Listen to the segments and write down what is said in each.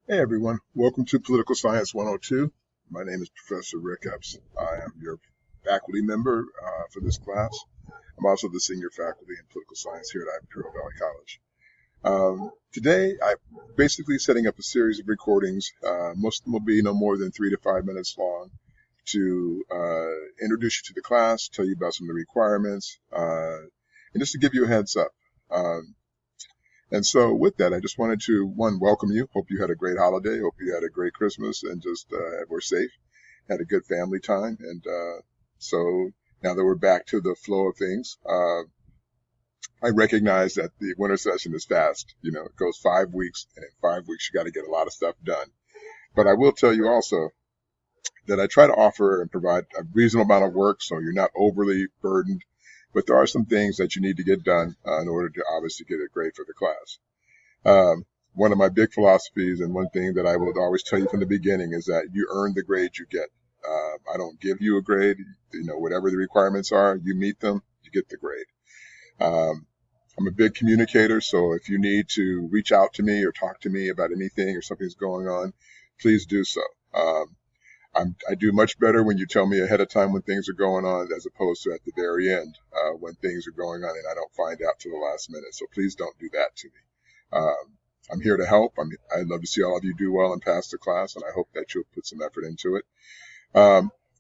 Hey everyone, welcome to Political Science 102. My name is Professor Rick Epps. I am your faculty member for this class. I'm also the senior faculty in political science here at Imperial Valley College. Today, I'm basically setting up a series of recordings. Most of them will be no more than 3 to 5 minutes long to introduce you to the class, tell you about some of the requirements, and just to give you a heads up. And so with that, I just wanted to, one, welcome you. Hope you had a great holiday. Hope you had a great Christmas and just were safe, had a good family time. And so now that we're back to the flow of things, I recognize that the winter session is fast. You know, it goes 5 weeks, and in 5 weeks, you got to get a lot of stuff done. But I will tell you also that I try to offer and provide a reasonable amount of work so you're not overly burdened. But there are some things that you need to get done in order to obviously get a grade for the class. One of my big philosophies and one thing that I will always tell you from the beginning is that you earn the grade you get. I don't give you a grade. You know, whatever the requirements are, you meet them, you get the grade. I'm a big communicator, so if you need to reach out to me or talk to me about anything or something's going on, please do so. I do much better when you tell me ahead of time when things are going on as opposed to at the very end when things are going on and I don't find out till the last minute. So please don't do that to me. I'm here to help. I'd love to see all of you do well and pass the class, and I hope that you'll put some effort into it.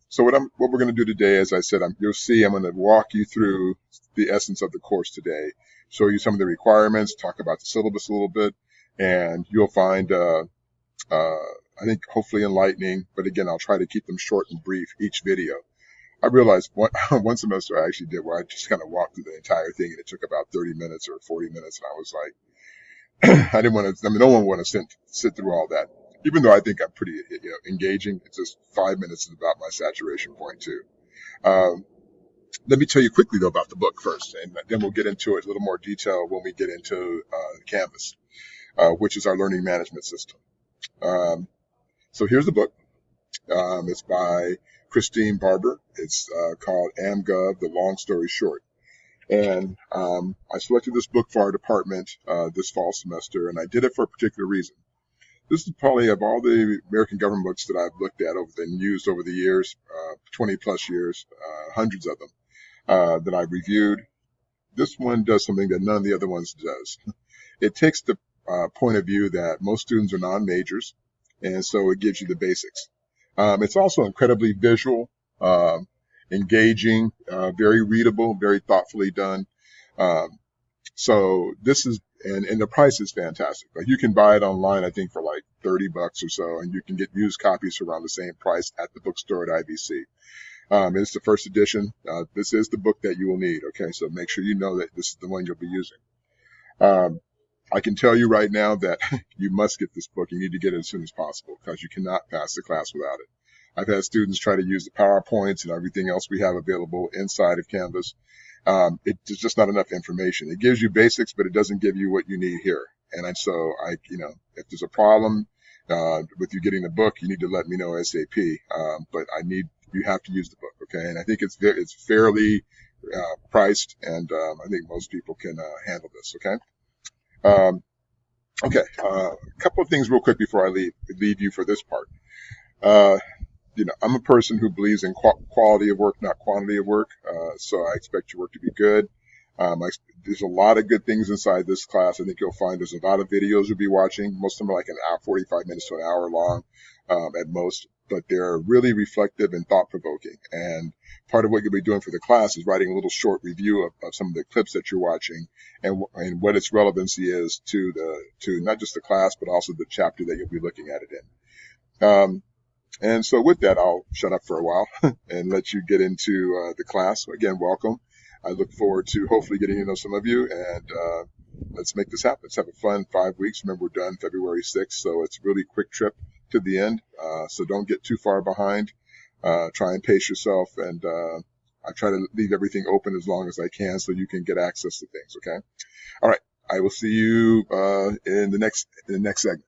So what we're going to do today, as I said, you'll see I'm going to walk you through the essence of the course today, show you some of the requirements, talk about the syllabus a little bit, and you'll find I think hopefully enlightening, but again, I'll try to keep them short and brief each video. I realized one semester I actually did where I just kind of walked through the entire thing and it took about 30 minutes or 40 minutes. And I was like, I didn't want to, no one want to sit through all that. Even though I think I'm pretty engaging, it's just 5 minutes is about my saturation point too. Let me tell you quickly though about the book first, and then we'll get into it in a little more detail when we get into Canvas, which is our learning management system. So here's the book. It's by Christine Barber. It's called Am Gov, The Long Story Short. And I selected this book for our department this fall semester, and I did it for a particular reason. This is probably of all the American government books that I've looked at and used over the years, 20 plus years, hundreds of them that I've reviewed. This one does something that none of the other ones does. It takes the point of view that most students are non-majors, and so it gives you the basics. It's also incredibly visual, engaging, very readable, very thoughtfully done. So this is, and the price is fantastic. Like you can buy it online, I think for like $30 or so, and you can get used copies for around the same price at the bookstore at IVC. It's the first edition. This is the book that you will need. Okay, so make sure you know that this is the one you'll be using. I can tell you right now that you must get this book. You need to get it as soon as possible because you cannot pass the class without it. I've had students try to use the PowerPoints and everything else we have available inside of Canvas. It's just not enough information. It gives you basics, but it doesn't give you what you need here. And if there's a problem with you getting the book, you need to let me know ASAP. But you have to use the book, okay? And I think it's fairly priced, and I think most people can handle this, okay? Okay, a couple of things real quick before I leave you for this part. I'm a person who believes in quality of work, not quantity of work. So I expect your work to be good. There's a lot of good things inside this class. I think you'll find there's a lot of videos you'll be watching. Most of them are like an hour, 45 minutes to an hour long at most, but they're really reflective and thought-provoking. And part of what you'll be doing for the class is writing a little short review of some of the clips that you're watching and what its relevancy is to not just the class, but also the chapter that you'll be looking at it in. And so with that, I'll shut up for a while and let you get into the class. Again, welcome. I look forward to hopefully getting to know some of you, and let's make this happen. Let's have a fun 5 weeks. Remember, we're done February 6th, so it's a really quick trip to the end. So don't get too far behind. Try and pace yourself, and I try to leave everything open as long as I can so you can get access to things, okay? All right. I will see you in the next segment.